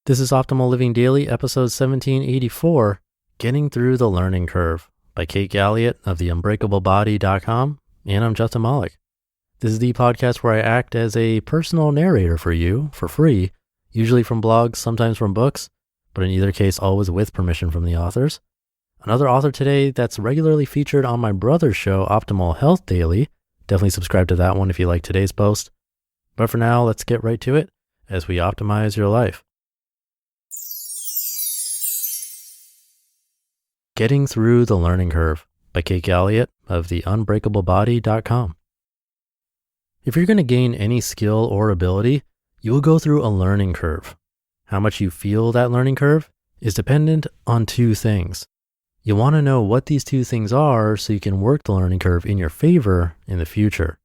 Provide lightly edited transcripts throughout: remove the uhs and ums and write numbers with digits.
This is Optimal Living Daily, episode 1784, Getting Through the Learning Curve by Kate Galliett of the Unbreakable.com, and I'm Justin Malik. This is the podcast where I act as a personal narrator for you for free, usually from blogs, sometimes from books, but in either case, always with permission from the authors. Another author today that's regularly featured on my brother's show, Optimal Health Daily. Definitely subscribe to that one if you like today's post. But for now, let's get right to it as we optimize your life. Getting Through the Learning Curve by Kate Galliett of the Unbreakable.com. If you're going to gain any skill or ability, you will go through a learning curve. How much you feel that learning curve is dependent on two things. You want to know what these two things are so you can work the learning curve in your favor in the future.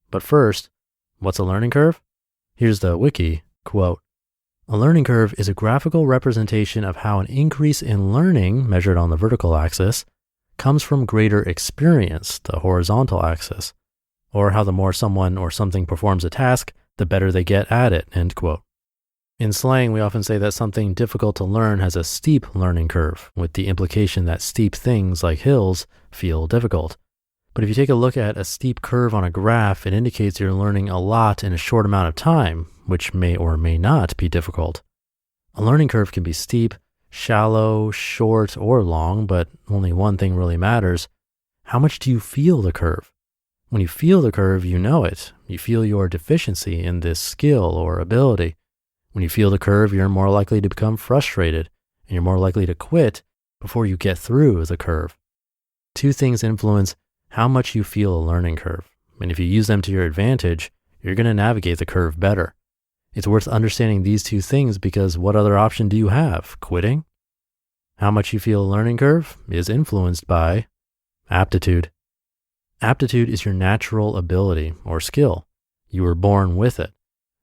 But first, what's a learning curve? Here's the wiki, quote, "A learning curve is a graphical representation of how an increase in learning, measured on the vertical axis, comes from greater experience, the horizontal axis, or how the more someone or something performs a task, the better they get at it," end quote. In slang, we often say that something difficult to learn has a steep learning curve, with the implication that steep things like hills feel difficult. But if you take a look at a steep curve on a graph, it indicates you're learning a lot in a short amount of time, which may or may not be difficult. A learning curve can be steep, shallow, short, or long, but only one thing really matters. How much do you feel the curve? When you feel the curve, you know it. You feel your deficiency in this skill or ability. When you feel the curve, you're more likely to become frustrated, and you're more likely to quit before you get through the curve. Two things influence how much you feel a learning curve, and if you use them to your advantage, you're going to navigate the curve better. It's worth understanding these two things because what other option do you have? Quitting? How much you feel a learning curve is influenced by aptitude. Aptitude is your natural ability or skill. You were born with it.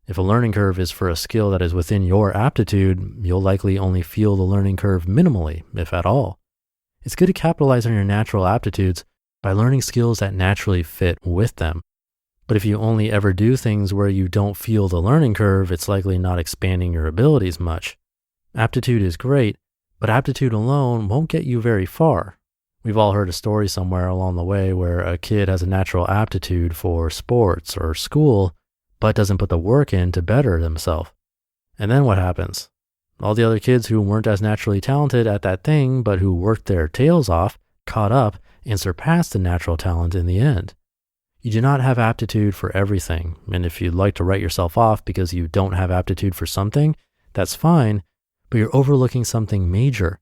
If a learning curve is for a skill that is within your aptitude, you'll likely only feel the learning curve minimally, if at all. It's good to capitalize on your natural aptitudes by learning skills that naturally fit with them. But if you only ever do things where you don't feel the learning curve, it's likely not expanding your abilities much. Aptitude is great, but aptitude alone won't get you very far. We've all heard a story somewhere along the way where a kid has a natural aptitude for sports or school, but doesn't put the work in to better themselves. And then what happens? All the other kids who weren't as naturally talented at that thing, but who worked their tails off, caught up and surpassed the natural talent in the end. You do not have aptitude for everything, and if you'd like to write yourself off because you don't have aptitude for something, that's fine, but you're overlooking something major.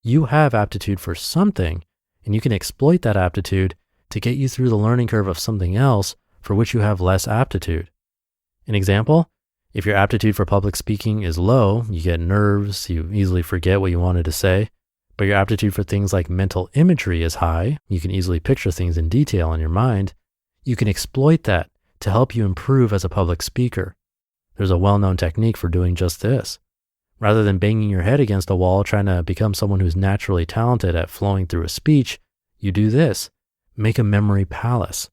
You have aptitude for something, and you can exploit that aptitude to get you through the learning curve of something else for which you have less aptitude. An example, if your aptitude for public speaking is low, you get nerves, you easily forget what you wanted to say, but your aptitude for things like mental imagery is high, you can easily picture things in detail in your mind, you can exploit that to help you improve as a public speaker. There's a well-known technique for doing just this. Rather than banging your head against a wall trying to become someone who's naturally talented at flowing through a speech, you do this. Make a memory palace.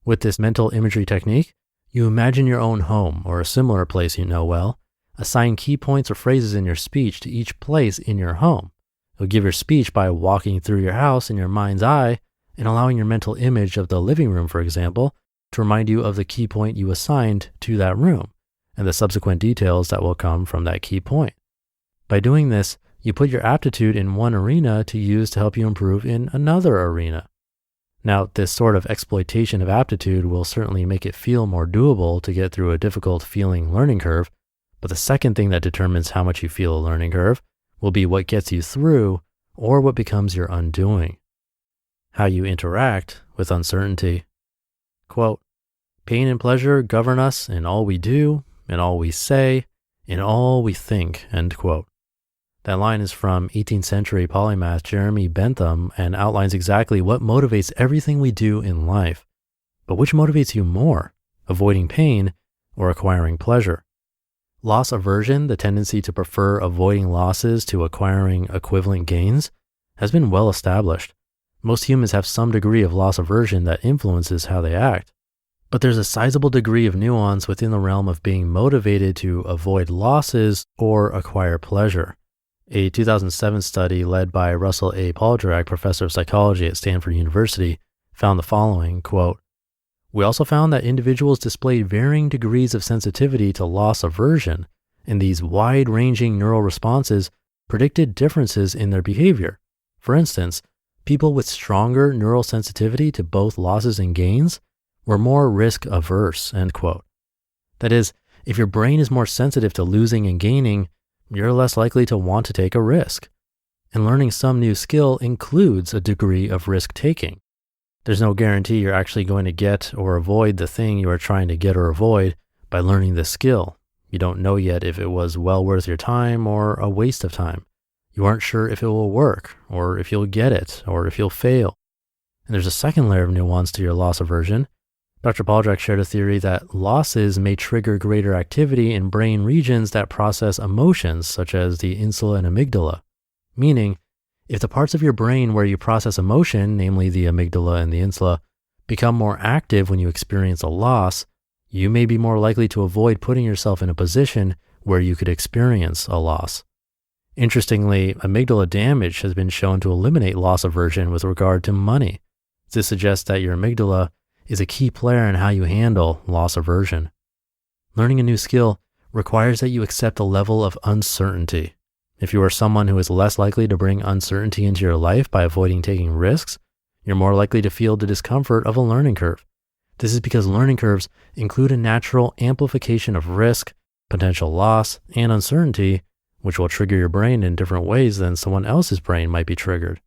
With this mental imagery technique, you imagine your own home or a similar place you know well, assign key points or phrases in your speech to each place in your home. You'll give your speech by walking through your house in your mind's eye and allowing your mental image of the living room, for example, to remind you of the key point you assigned to that room and the subsequent details that will come from that key point. By doing this, you put your aptitude in one arena to use to help you improve in another arena. Now, this sort of exploitation of aptitude will certainly make it feel more doable to get through a difficult feeling learning curve, but the second thing that determines how much you feel a learning curve will be what gets you through or what becomes your undoing. How you interact with uncertainty. Quote, "Pain and pleasure govern us in all we do, in all we say, in all we think," end quote. That line is from 18th century polymath Jeremy Bentham and outlines exactly what motivates everything we do in life. But which motivates you more, avoiding pain or acquiring pleasure? Loss aversion, the tendency to prefer avoiding losses to acquiring equivalent gains, has been well established. Most humans have some degree of loss aversion that influences how they act. But there's a sizable degree of nuance within the realm of being motivated to avoid losses or acquire pleasure. A 2007 study led by Russell A. Poldrack, professor of psychology at Stanford University, found the following, quote, "We also found that individuals displayed varying degrees of sensitivity to loss aversion, and these wide-ranging neural responses predicted differences in their behavior. For instance, people with stronger neural sensitivity to both losses and gains were more risk averse," end quote. That is, if your brain is more sensitive to losing and gaining, you're less likely to want to take a risk. And learning some new skill includes a degree of risk taking. There's no guarantee you're actually going to get or avoid the thing you are trying to get or avoid by learning this skill. You don't know yet if it was well worth your time or a waste of time. You aren't sure if it will work, or if you'll get it, or if you'll fail. And there's a second layer of nuance to your loss aversion. Dr. Poldrack shared a theory that losses may trigger greater activity in brain regions that process emotions, such as the insula and amygdala. Meaning, if the parts of your brain where you process emotion, namely the amygdala and the insula, become more active when you experience a loss, you may be more likely to avoid putting yourself in a position where you could experience a loss. Interestingly, amygdala damage has been shown to eliminate loss aversion with regard to money. This suggests that your amygdala is a key player in how you handle loss aversion. Learning a new skill requires that you accept a level of uncertainty. If you are someone who is less likely to bring uncertainty into your life by avoiding taking risks, you're more likely to feel the discomfort of a learning curve. This is because learning curves include a natural amplification of risk, potential loss, and uncertainty, which will trigger your brain in different ways than someone else's brain might be triggered.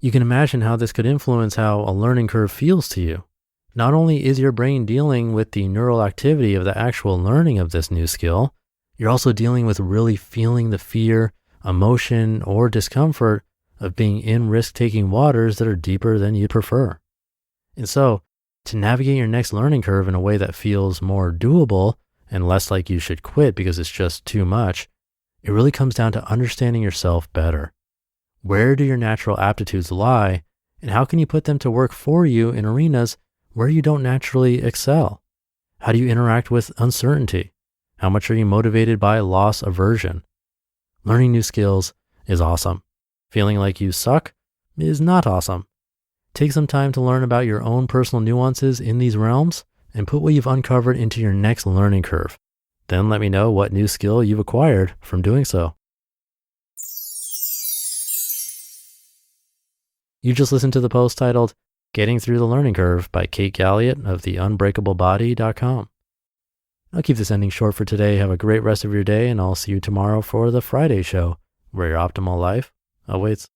You can imagine how this could influence how a learning curve feels to you. Not only is your brain dealing with the neural activity of the actual learning of this new skill, you're also dealing with really feeling the fear, emotion, or discomfort of being in risk-taking waters that are deeper than you'd prefer. And so, to navigate your next learning curve in a way that feels more doable and less like you should quit because it's just too much, it really comes down to understanding yourself better. Where do your natural aptitudes lie, and how can you put them to work for you in arenas where you don't naturally excel? How do you interact with uncertainty? How much are you motivated by loss aversion? Learning new skills is awesome. Feeling like you suck is not awesome. Take some time to learn about your own personal nuances in these realms and put what you've uncovered into your next learning curve. Then let me know what new skill you've acquired from doing so. You just listened to the post titled Getting Through the Learning Curve by Kate Galliett of the Unbreakablebody.com. I'll keep this ending short for today. Have a great rest of your day, and I'll see you tomorrow for the Friday show, where your optimal life awaits.